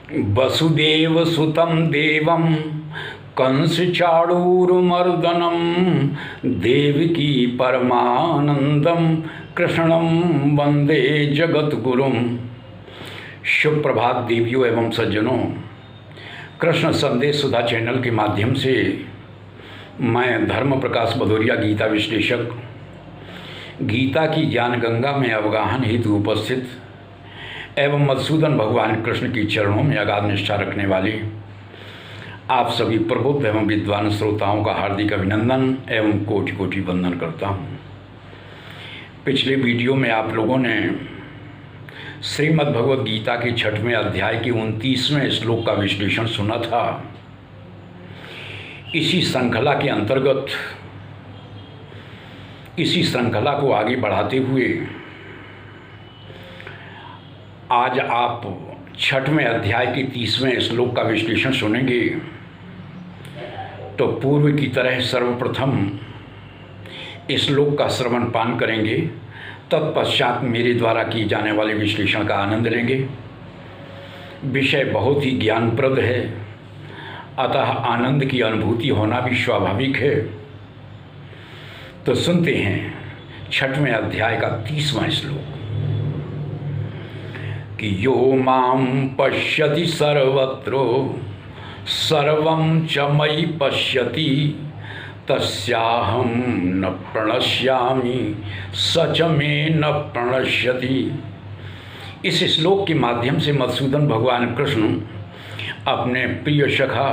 वसुदेव सुतं देवं कंस चाणूरमर्दनं देवकी परमानंदम कृष्णं वंदे जगद्गुरुं। सुप्रभात देवियों एवं सज्जनों, कृष्ण संदेश सुधा चैनल के माध्यम से मैं धर्म प्रकाश भदौरिया गीता विश्लेषक गीता की ज्ञान गंगा में अवगाहन हेतु उपस्थित एवं मधुसूदन भगवान कृष्ण की चरणों में अगाध निष्ठा रखने वाले आप सभी प्रबुद्ध एवं विद्वान श्रोताओं का हार्दिक अभिनंदन एवं कोटि कोटि वंदन करता हूँ। पिछले वीडियो में आप लोगों ने श्रीमद् भगवद गीता के 6वें अध्याय के 29वें श्लोक का विश्लेषण सुना था। इसी श्रृंखला के अंतर्गत इसी श्रृंखला को आगे बढ़ाते हुए आज आप 6वें अध्याय के 30वें श्लोक का विश्लेषण सुनेंगे। तो पूर्व की तरह सर्वप्रथम श्लोक का श्रवण पान करेंगे, तत्पश्चात मेरे द्वारा किए जाने वाले विश्लेषण का आनंद लेंगे। विषय बहुत ही ज्ञानप्रद है, अतः आनंद की अनुभूति होना भी स्वाभाविक है। तो सुनते हैं 6वें अध्याय का 30वां श्लोक कि यो मां पश्यति सर्वत्र सर्वं च मयि पश्यति तस्याहं न प्रणश्यामि स च मे न प्रणश्यति। इस श्लोक के माध्यम से मधुसूदन भगवान कृष्ण अपने प्रिय सखा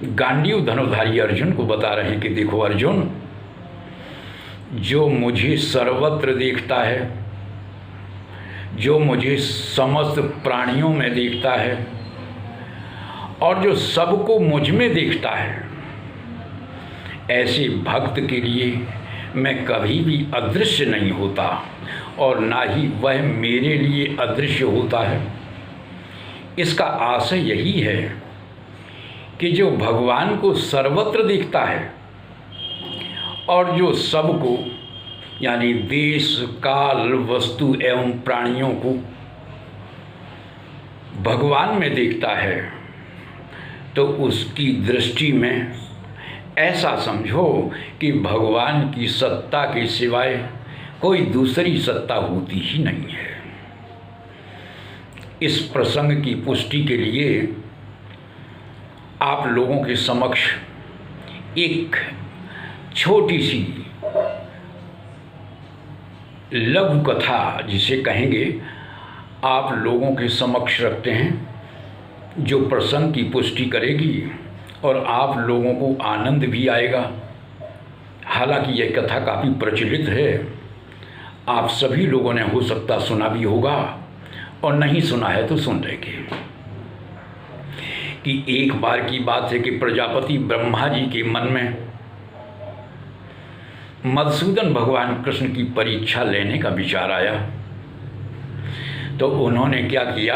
गांडीव धनुधारी अर्जुन को बता रहे हैं कि देखो अर्जुन, जो मुझे सर्वत्र देखता है, जो मुझे समस्त प्राणियों में देखता है और जो सबको मुझ में देखता है, ऐसे भक्त के लिए मैं कभी भी अदृश्य नहीं होता और ना ही वह मेरे लिए अदृश्य होता है। इसका आशय यही है कि जो भगवान को सर्वत्र देखता है और जो सबको यानी देश काल वस्तु एवं प्राणियों को भगवान में देखता है, तो उसकी दृष्टि में ऐसा समझो कि भगवान की सत्ता के सिवाय कोई दूसरी सत्ता होती ही नहीं है। इस प्रसंग की पुष्टि के लिए आप लोगों के समक्ष एक छोटी सी लघु कथा जिसे कहेंगे आप लोगों के समक्ष रखते हैं, जो प्रसंग की पुष्टि करेगी और आप लोगों को आनंद भी आएगा। हालांकि यह कथा काफ़ी प्रचलित है, आप सभी लोगों ने हो सकता सुना भी होगा और नहीं सुना है तो सुन लेंगे कि एक बार की बात है कि प्रजापति ब्रह्मा जी के मन में मधुसूदन भगवान कृष्ण की परीक्षा लेने का विचार आया। तो उन्होंने क्या किया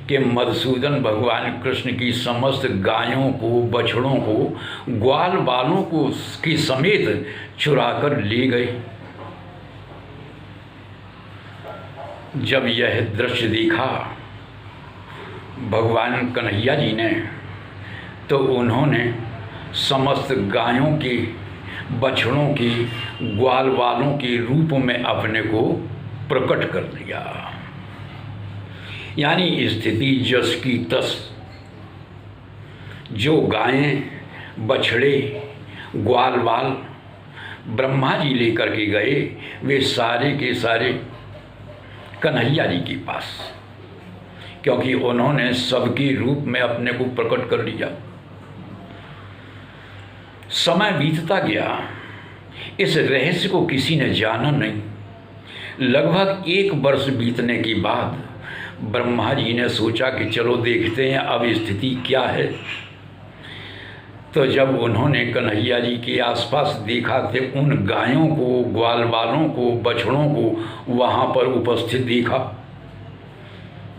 कि मधुसूदन भगवान कृष्ण की समस्त गायों को, बछड़ों को, ग्वाल बालों को के समेत चुरा कर ले गए। जब यह दृश्य देखा भगवान कन्हैया जी ने, तो उन्होंने समस्त गायों के, बछड़ों के, ग्वाल बालों के रूप में अपने को प्रकट कर दिया। यानी स्थिति जस की तस। जो गायें, बछड़े, ग्वाल बाल ब्रह्मा जी लेकर के गए, वे सारे के सारे कन्हैया जी के पास, क्योंकि उन्होंने सबके रूप में अपने को प्रकट कर लिया। समय बीतता गया, इस रहस्य को किसी ने जाना नहीं। लगभग 1 वर्ष बीतने के बाद ब्रह्मा जी ने सोचा कि चलो देखते हैं अब स्थिति क्या है। तो जब उन्होंने कन्हैया जी के आसपास देखा थे, उन गायों को, ग्वाल बालों को, बछड़ों को वहाँ पर उपस्थित देखा,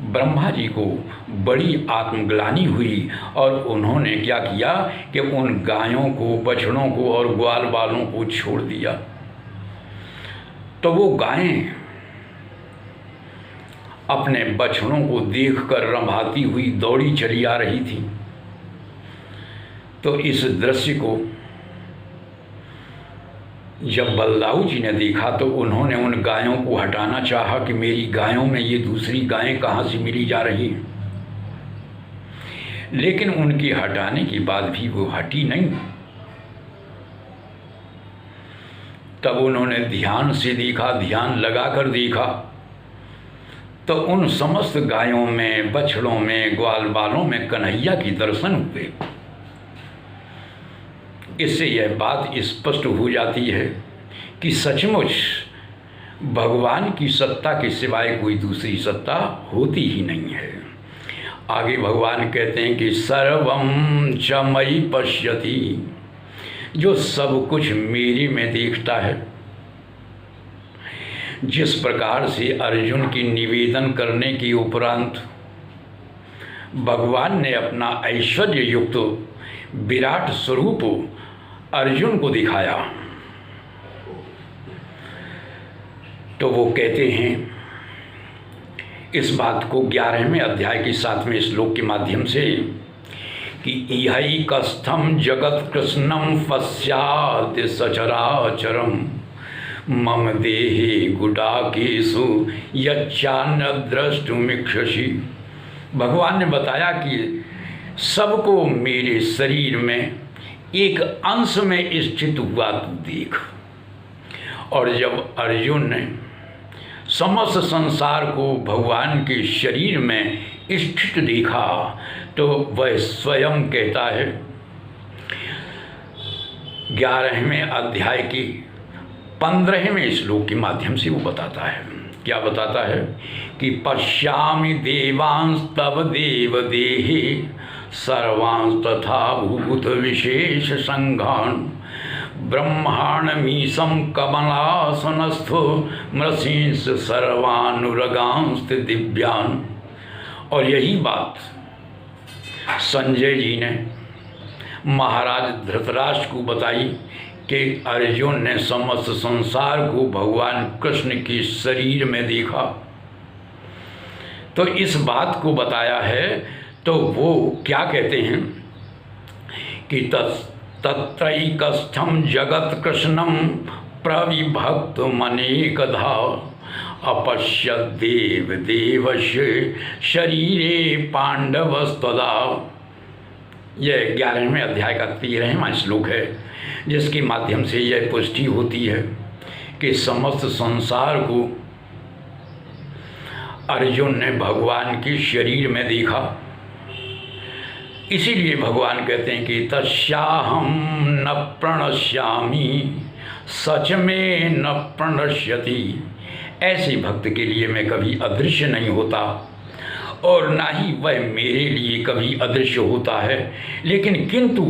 ब्रह्मा जी को बड़ी आत्मग्लानि हुई और उन्होंने क्या किया कि उन गायों को, बछड़ों को और ग्वाल बालों को छोड़ दिया। तो वो गायें अपने बछड़ों को देखकर रंभाती हुई दौड़ी चली आ रही थी। तो इस दृश्य को जब बलदाऊ जी ने देखा तो उन्होंने उन गायों को हटाना चाहा कि मेरी गायों में ये दूसरी गायें कहाँ से मिली जा रही हैं, लेकिन उनकी हटाने के बाद भी वो हटी नहीं। तब उन्होंने ध्यान से देखा, ध्यान लगाकर देखा, तो उन समस्त गायों में, बछड़ों में, ग्वाल बालों में कन्हैया की दर्शन हुए। इससे यह बात स्पष्ट हो जाती है कि सचमुच भगवान की सत्ता के सिवाय कोई दूसरी सत्ता होती ही नहीं है। आगे भगवान कहते हैं कि सर्वं च मयि पश्यति, जो सब कुछ मेरे में देखता है। जिस प्रकार से अर्जुन की निवेदन करने के उपरांत भगवान ने अपना ऐश्वर्य युक्त विराट स्वरूप अर्जुन को दिखाया, तो वो कहते हैं इस बात को 11वें अध्याय के 7वें श्लोक के माध्यम से कि इहैकस्थं जगत कृष्णं पश्यात् सचराचरं मम देहे गुडाकेषु यच्चान्य द्रष्टुमिच्छसि। भगवान ने बताया कि सबको मेरे शरीर में एक अंश में स्थित हुआ तू देख। और जब अर्जुन ने समस्त संसार को भगवान के शरीर में स्थित देखा तो वह स्वयं कहता है, 11वें अध्याय के 15वें श्लोक के माध्यम से वो बताता है, क्या बताता है कि पश्यामि देवांस तव देव देहे सर्वांस तथा भूत विशेष संघान ब्रह्मांडमीशं कमलासनस्थो मृषींस सर्वानुरगांस्त दिव्यान। और यही बात संजय जी ने महाराज धृतराष्ट्र को बताई कि अर्जुन ने समस्त संसार को भगवान कृष्ण के शरीर में देखा। तो इस बात को बताया है तो वो क्या कहते हैं कि तत्रैकस्थं जगत कृष्णं प्रविभक्तमनेकधा अपश्यत् देव देवस्य शरीरे पांडवस्तदा। यह 11वें अध्याय का 13वां श्लोक है, जिसके माध्यम से यह पुष्टि होती है कि समस्त संसार को अर्जुन ने भगवान के शरीर में देखा। इसीलिए भगवान कहते हैं कि तस्याहं न प्रणश्यामि सच में न प्रणश्यति। ऐसे भक्त के लिए मैं कभी अदृश्य नहीं होता और ना ही वह मेरे लिए कभी अदृश्य होता है, लेकिन किंतु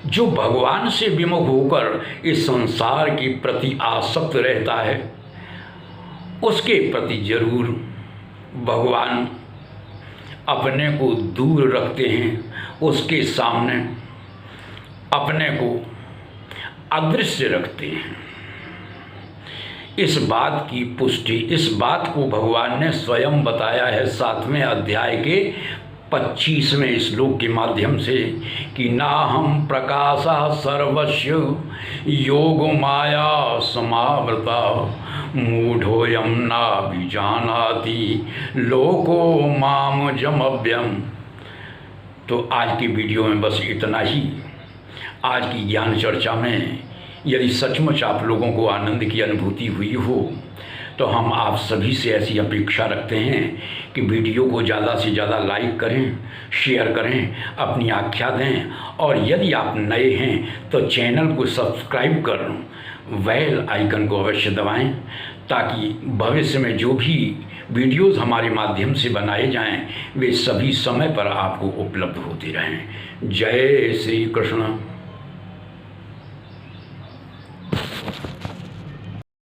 जो भगवान से विमुख होकर इस संसार के प्रति आसक्त रहता है उसके प्रति जरूर भगवान अपने को दूर रखते हैं, उसके सामने अपने को अदृश्य रखते हैं। इस बात की पुष्टि, इस बात को भगवान ने स्वयं बताया है 7वें अध्याय के 25वें श्लोक के माध्यम से कि नाहं प्रकाशा सर्वस्य योग माया समावृता मूढ़ोऽयं नाभिजानाति लोको मामजमव्यम। तो आज की वीडियो में बस इतना ही। आज की ज्ञान चर्चा में यदि सचमुच आप लोगों को आनंद की अनुभूति हुई हो तो हम आप सभी से ऐसी अपेक्षा रखते हैं कि वीडियो को ज़्यादा से ज़्यादा लाइक करें, शेयर करें, अपनी आख्या दें, और यदि आप नए हैं तो चैनल को सब्सक्राइब कर बेल आइकन को अवश्य दबाएं ताकि भविष्य में जो भी वीडियोज़ हमारे माध्यम से बनाए जाएं वे सभी समय पर आपको उपलब्ध होते रहें। जय श्री कृष्ण।